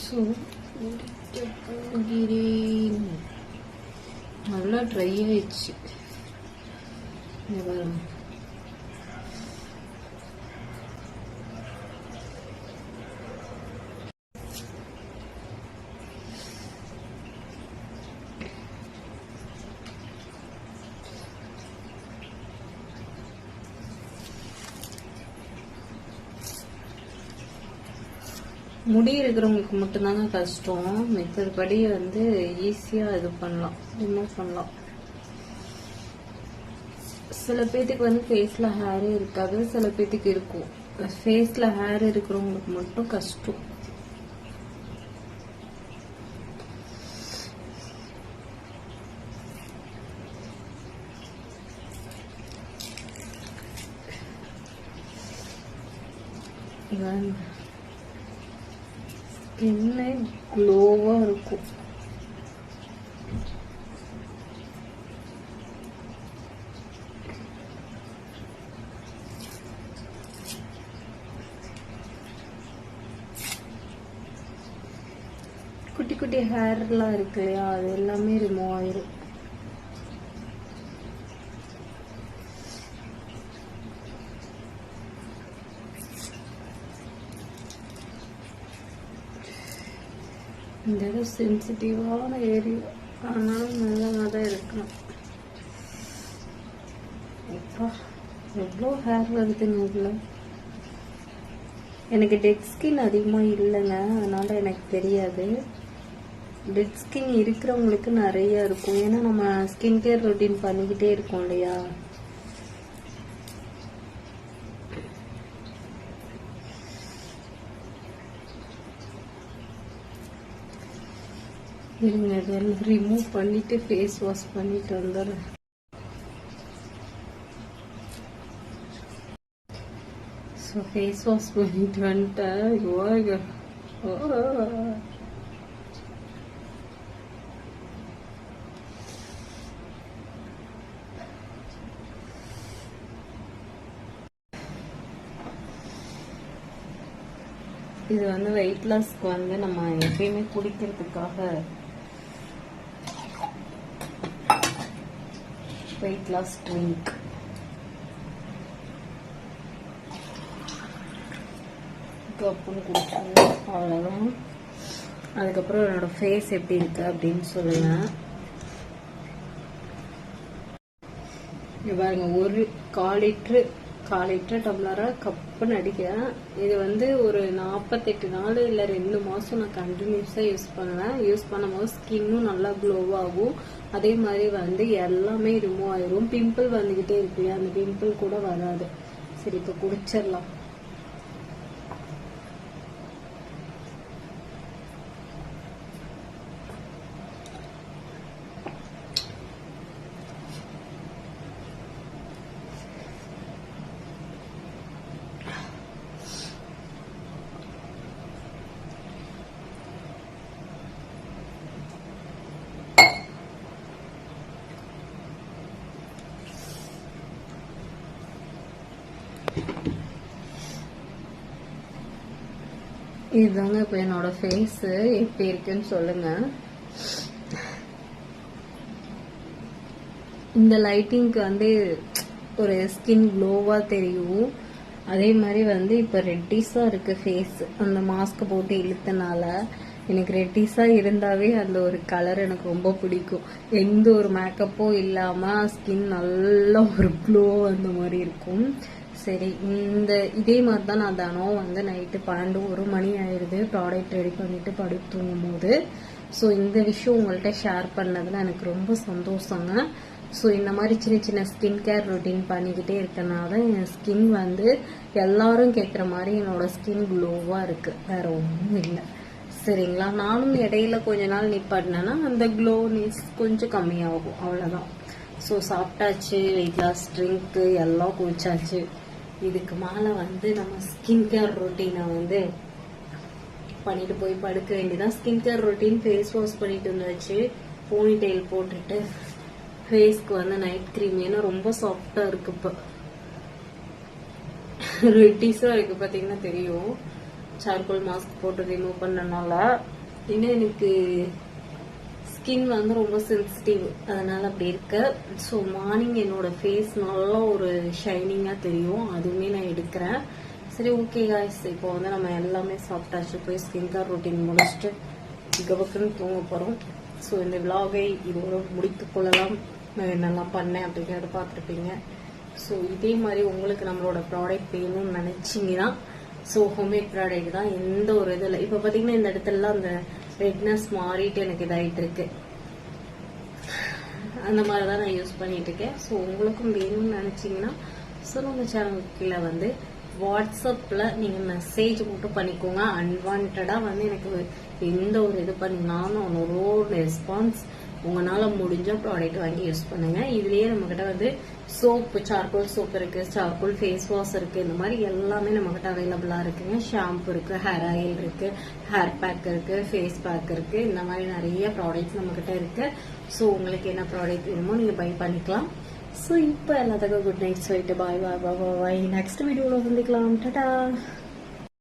So நல்லா try ஆயிடுச்சு. முடி இருக்கிறவங்களுக்கு மட்டும்தாங்க கஷ்டம். மற்றபடி வந்து ஈஸியா இது பண்ணலாம், ரிமூவ் பண்ணலாம். சில பேத்துக்கு வந்து ஃபேஸ்ல ஹேரே இருக்காது, சில பேத்துக்கு இருக்கும். ஃபேஸ்ல ஹேர் இருக்கிறவங்களுக்கு மட்டும் கஷ்டம். என்ன க்ளோவா இருக்கும். குட்டி குட்டி ஹேர்லாம் இருக்கு இல்லையா, அது எல்லாமே ரிமூவ் ஆயிரும். இந்த இடம் சென்சிட்டிவான ஏரியா, ஆனாலும் நல்லா தான் இருக்கணும். இப்போ எவ்வளோ ஹேர் வருதுங்க இதில். எனக்கு டெட் ஸ்கின் அதிகமாக இல்லைங்க, அதனால எனக்கு தெரியாது. டெட் ஸ்கின் இருக்கிறவங்களுக்கு நிறைய இருக்கும், ஏன்னா நம்ம ஸ்கின் கேர் ரொட்டீன் பண்ணிக்கிட்டே இருக்கோம் இல்லையா. இருங்க, இதெல்லாம் ரிமூவ் பண்ணிட்டு ஃபேஸ் வாஷ் பண்ணிட்டு வந்துடுறேன். ஸோ ஃபேஸ் வாஷ் பண்ணிட்டு வந்துட்டேன். இது வந்து வெயிட் லாஸ்க்கு வந்து நம்ம எப்பயுமே குடிக்கிறதுக்காக வெயிட் லாஸ் ட்ரிங்க். கப்புன்னு குடிச்சோம், அவ்வளோதான். அதுக்கப்புறம் என்னோட ஃபேஸ் எப்படி இருக்கு அப்படின்னு சொல்லுங்க. பாருங்க, ஒரு 1/4 லிட்டர் டம்ளரா கப்புன்னு அடிக்கிறேன். இது வந்து ஒரு 48 நாள் இல்லை 2 மாதம் நான் கண்டினியூஸாக யூஸ் பண்ணுவேன். யூஸ் பண்ணும்போது ஸ்கின்னும் நல்லா க்ளோ ஆகும். அதே மாதிரி வந்து எல்லாமே ரிமூவ் ஆயிரும். பிம்பிள் வந்துகிட்டே இருக்கு, அந்த பிம்பிள் கூட வராது. சரி, இப்போ குடிச்சிடலாம். இதுதாங்க இப்போ என்னோட ஃபேஸ் எப்படி இருக்குன்னு சொல்லுங்க. இந்த லைட்டிங்க்கு வந்து ஒரு ஸ்கின் க்ளோவா தெரியும். அதே மாதிரி வந்து இப்போ ரெட்டிஸா இருக்கு ஃபேஸ். அந்த மாஸ்க் போட்டு இழுத்தனால எனக்கு ரெட்டிஸா இருந்தாவே அந்த ஒரு கலர் எனக்கு ரொம்ப பிடிக்கும். எந்த ஒரு மேக்கப்பும் இல்லாம ஸ்கின் நல்ல ஒரு க்ளோ அந்த மாதிரி இருக்கும். சரி, இதே மாதிரி தான் நான் தினம் வந்து நைட்டு 12-1 மணி ஆயிடுது ப்ராடக்ட் ரெடி பண்ணிட்டு படுத்து தூங்கும் போது. ஸோ இந்த விஷயம் உங்கள்கிட்ட ஷேர் பண்ணதுல எனக்கு ரொம்ப சந்தோஷங்க. ஸோ இந்த மாதிரி சின்ன சின்ன ஸ்கின் கேர் ரொட்டீன் பண்ணிக்கிட்டே இருக்கனால என் ஸ்கின் வந்து எல்லாரும் கேட்குற மாதிரி என்னோட ஸ்கின் க்ளோவாக இருக்கு, வேற ஒன்றும் இல்லை. சரிங்களா, நானும் இடையில கொஞ்ச நாள் நிப்பாட்டினேன்னா அந்த க்ளோனஸ் கொஞ்சம் கம்மியாகும், அவ்வளோதான். ஸோ சாப்பிட்டாச்சு, வெயிட் லாஸ் ட்ரிங்க்கு எல்லாம் குடிச்சாச்சு. இதுக்கு மேலே வந்து நம்ம ஸ்கின் கேர் ரொட்டீனை வந்து பண்ணிட்டு போய் படுக்க வேண்டியதான். Skin care routine face wash பண்ணிட்டு இருந்தாச்சு, போனி டெயில் போட்டுட்டு ஃபேஸ்க்கு வந்து நைட் க்ரீம். ஏன்னா ரொம்ப சாஃப்டா இருக்கு, இப்போ ரெட்டிஸா இருக்கு பார்த்தீங்கன்னா தெரியும். சார்கோல் மாஸ்க் போட்டு ரிமூவ் பண்ணனால இன்னும் எனக்கு ஸ்கின் வந்து ரொம்ப சென்சிட்டிவ், அதனால அப்படி இருக்கு. ஸோ மார்னிங் என்னோட ஃபேஸ் நல்லா ஒரு ஷைனிங்காக தெரியும், அதுவுமே நான் எடுக்கிறேன். சரி ஓகே காய்ஸ், இப்போ வந்து நம்ம எல்லாமே சாப்பிட்டாச்சு. போய் ஸ்கின் கேர் ரொட்டீன் முடிச்சுட்டு கவக்குன்னு தூங்க போகிறோம். ஸோ இந்த விலாகை இதோட முடித்து கொள்ளலாம். நான் என்னெல்லாம் பண்ணேன் அப்படிங்கிறத பார்த்துருப்பீங்க. ஸோ இதே மாதிரி உங்களுக்கு நம்மளோட ப்ராடக்ட் வேணும்னு நினச்சிங்கன்னா, ஸோ ஹோம்மேட் ப்ராடக்ட் தான், எந்த ஒரு இது இல்லை. இப்போ பார்த்தீங்கன்னா இந்த இடத்துலலாம் அந்த ரெட்னஸ் மாறிட்டு எனக்கு இதாகிட்டு இருக்கு. அந்த மாதிரி தான் நான் யூஸ் பண்ணிட்டு இருக்கேன். ஸோ உங்களுக்கும் வேணும்னு நினச்சிங்கன்னா ஸோ நம்ம சேனலுக்கு கீழே வந்து வாட்ஸ்அப்பில் நீங்கள் மெசேஜ் மட்டும் பண்ணிக்கோங்க. அன்வான்டாக வந்து எனக்கு எந்த ஒரு இது பண்ணினாலும் ஒரு ரெஸ்பான்ஸ் உங்களால் முடிஞ்ச ப்ராடக்ட் வாங்கி யூஸ் பண்ணுங்க. இதுலேயே நம்மக்கிட்ட வந்து சோப்பு, சார்கோல் சோப் இருக்கு, சார்கோல் ஃபேஸ் வாஷ் இருக்கு, இந்த மாதிரி எல்லாமே நம்மக்கிட்ட அவைலபிளாக இருக்குங்க. ஷாம்பு இருக்கு, ஹேர் ஆயில் இருக்கு, ஹேர் பேக் இருக்கு, ஃபேஸ் பேக் இருக்கு, இந்த மாதிரி நிறைய ப்ராடக்ட்ஸ் நம்மக்கிட்ட இருக்கு. ஸோ உங்களுக்கு என்ன ப்ராடக்ட் வேணுமோ நீங்கள் பை பண்ணிக்கலாம். ஸோ இப்போ எல்லாத்துக்கும் குட் நைட் சொல்லிட்டு பாய் பாய் பாய் பாய். நெக்ஸ்ட் வீடியோவில் சந்திக்கலாம். டாடா.